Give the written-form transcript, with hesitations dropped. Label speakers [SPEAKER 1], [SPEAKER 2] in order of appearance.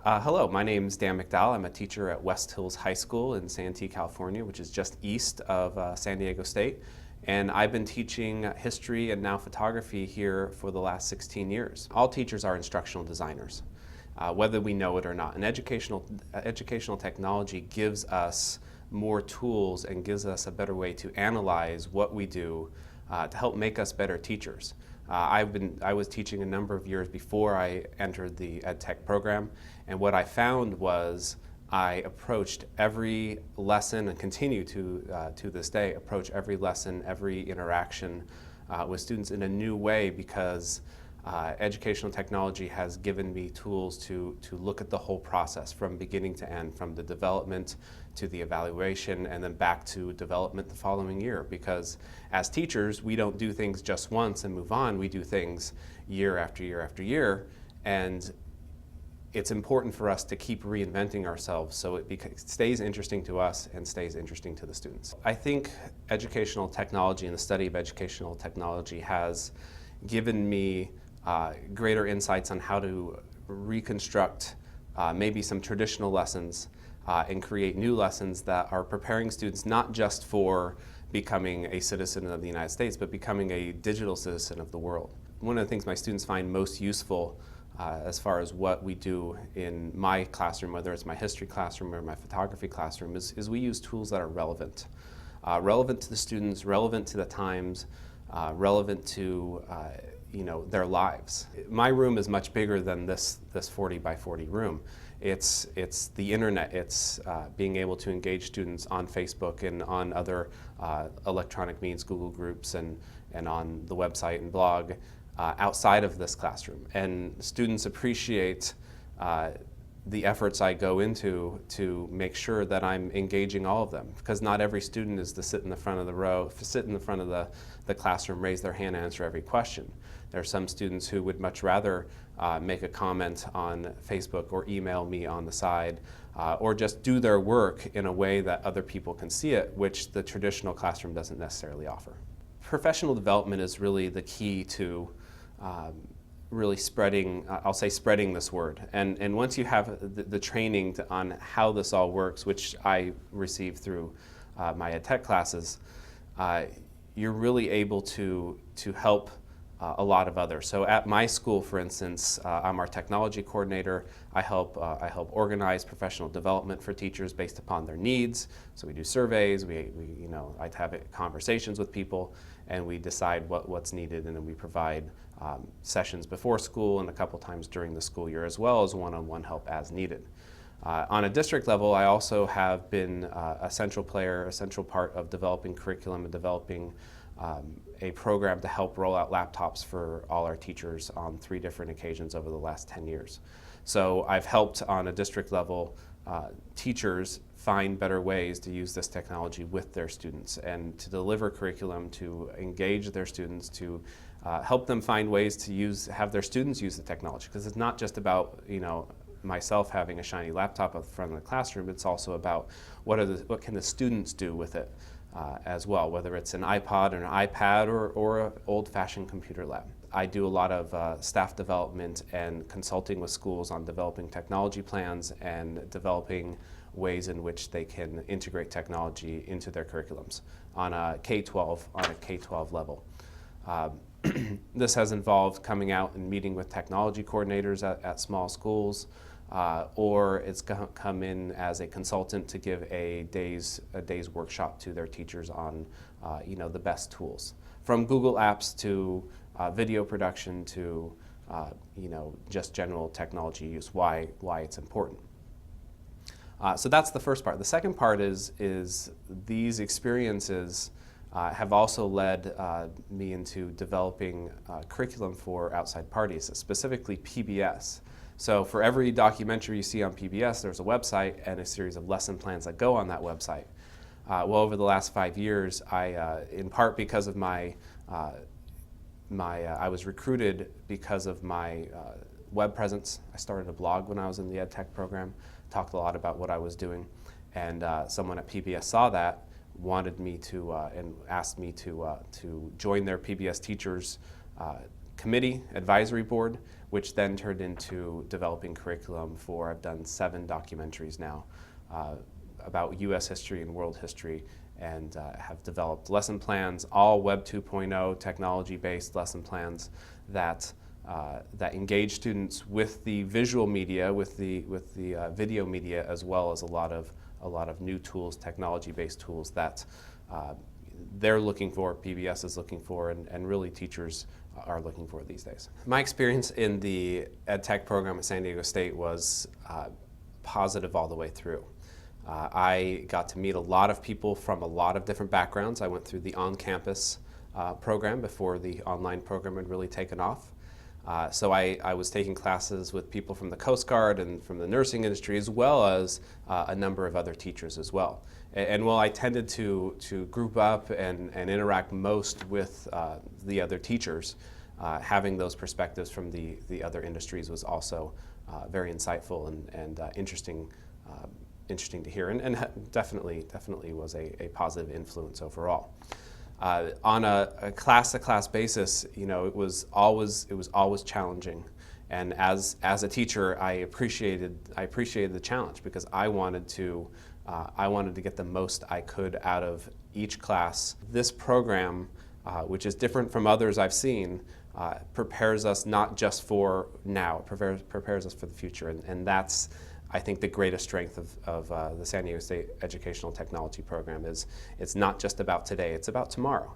[SPEAKER 1] Hello, my name is Dan McDowell. I'm a teacher at West Hills High School in Santee, California, which is just east of San Diego State. And I've been teaching history and now photography here for the last 16 years. All teachers are instructional designers, whether we know it or not. And educational technology gives us more tools and gives us a better way to analyze what we do to help make us better teachers. I was teaching a number of years before I entered the ed tech program, and what I found was I approached every lesson, and continue to this day, approach every lesson, every interaction with students in a new way, because educational technology has given me tools to look at the whole process from beginning to end, from the development to the evaluation, and then back to development the following year. Because as teachers, we don't do things just once and move on. We do things year after year after year, and it's important for us to keep reinventing ourselves so it stays interesting to us and stays interesting to the students. I think educational technology and the study of educational technology has given me greater insights on how to reconstruct maybe some traditional lessons and create new lessons that are preparing students not just for becoming a citizen of the United States, but becoming a digital citizen of the world. One of the things my students find most useful as far as what we do in my classroom, whether it's my history classroom or my photography classroom, is we use tools that are relevant. Relevant to the students, relevant to the times, relevant to their lives. My room is much bigger than this 40 by 40 room. It's the internet. It's being able to engage students on Facebook and on other electronic means, Google Groups, and on the website and blog outside of this classroom. And students appreciate the efforts I go into to make sure that I'm engaging all of them, because not every student is to sit in the front of the classroom, raise their hand, answer every question. There are some students who would much rather make a comment on Facebook or email me on the side, or just do their work in a way that other people can see it, which the traditional classroom doesn't necessarily offer. Professional development is really the key to really spreading, I'll say spreading this word. And once you have the training on how this all works, which I received through my ed tech classes, you're really able to help a lot of others. So at my school, for instance, I'm our technology coordinator. I help organize professional development for teachers based upon their needs. So we do surveys, I have conversations with people, and we decide what's needed, and then we provide sessions before school and a couple times during the school year, as well as one-on-one help as needed. On a district level, I also have been a central part of developing curriculum and developing a program to help roll out laptops for all our teachers on 3 different occasions over the last 10 years. So I've helped on a district level teachers find better ways to use this technology with their students and to deliver curriculum, to engage their students, to help them find ways to have their students use the technology. Because it's not just about myself having a shiny laptop at the front of the classroom. It's also about what can the students do with it as well, whether it's an iPod or an iPad or an old-fashioned computer lab. I do a lot of staff development and consulting with schools on developing technology plans and developing ways in which they can integrate technology into their curriculums on a K-12 level. This has involved coming out and meeting with technology coordinators at small schools, or it's come in as a consultant to give a day's workshop to their teachers on the best tools, from Google Apps to video production to just general technology use, why it's important. So that's the first part. The second part is these experiences have also led me into developing curriculum for outside parties, specifically PBS. So for every documentary you see on PBS, there's a website and a series of lesson plans that go on that website. Well, over the last 5 years, in part because of I was recruited because of my web presence. I started a blog when I was in the ed tech program, talked a lot about what I was doing, and someone at PBS saw that, wanted me to and asked me to join their PBS teachers committee, advisory board, which then turned into developing curriculum for, I've done 7 documentaries now about U.S. history and world history, and have developed lesson plans, all Web 2.0 technology-based lesson plans that engage students with the visual media, with the video media, as well as a lot of new tools, technology-based tools that they're looking for, PBS is looking for, and really teachers are looking for these days. My experience in the Ed Tech program at San Diego State was positive all the way through. I got to meet a lot of people from a lot of different backgrounds. I went through the on-campus program before the online program had really taken off. So I was taking classes with people from the Coast Guard and from the nursing industry, as well as a number of other teachers as well. And while I tended to group up and interact most with the other teachers, having those perspectives from the other industries was also very insightful and interesting to hear, and definitely was a positive influence overall. On a class-to-class basis, you know, it was always challenging, and as a teacher, I appreciated the challenge, because I wanted to get the most I could out of each class. This program, which is different from others I've seen, prepares us not just for now, it prepares us for the future, and that's, I think, the greatest strength of the San Diego State Educational Technology Program is it's not just about today, it's about tomorrow.